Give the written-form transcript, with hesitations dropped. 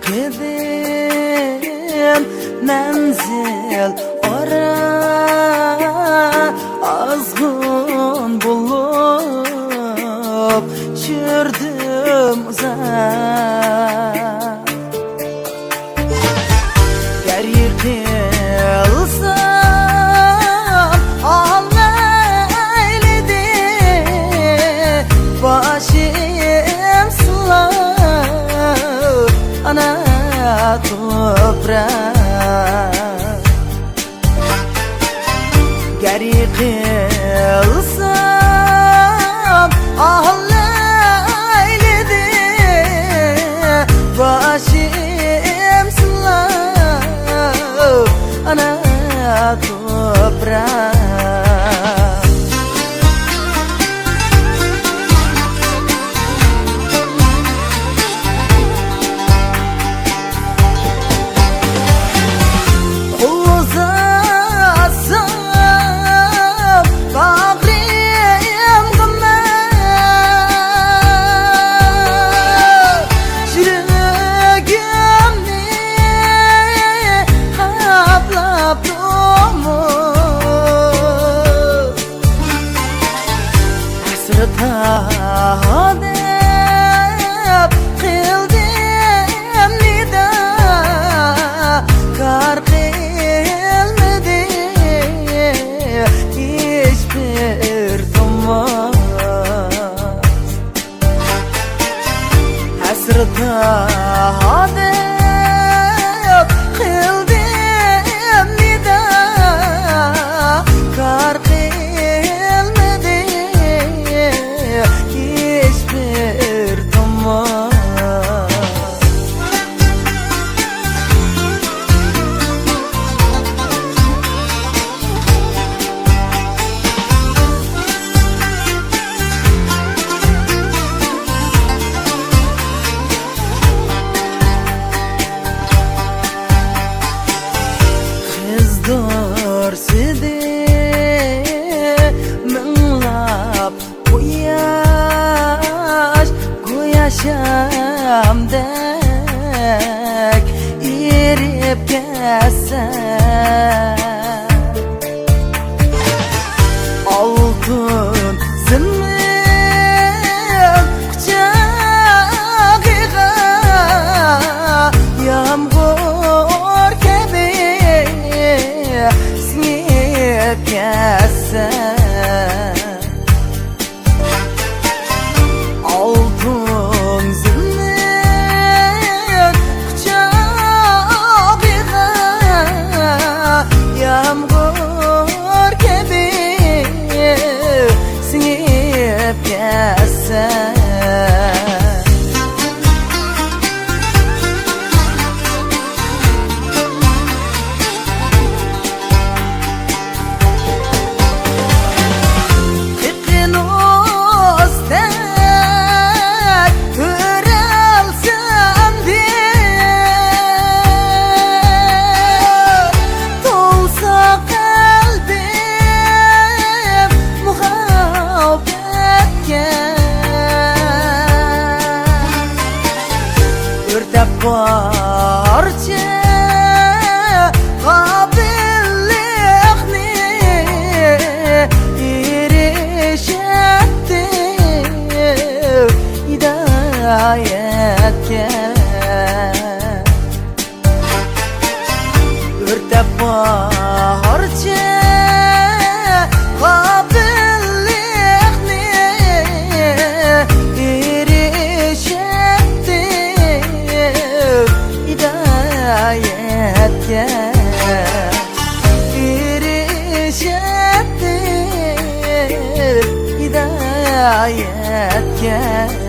Kıdım menzil ora azğun bulup sürdüm uzak Gerir kılsam ağlaylıydı başım sılar ana toprak Geri kılsam ağlaylıydı başım sılar ana toprak Hadep kıldım nida Kar kılmadı hiçbir zaman Hasrata hadep kıldım nida Kar kılmadı hiçbir zaman Kızdır sizi mınlap Yaşamdek irip geçsen Altın zımın kucağıga Yağmur gibi sinip geçsen Barca qabillikni erişetdi hidayetga Örtep barca qabillikni erişetdi hidayetga yetken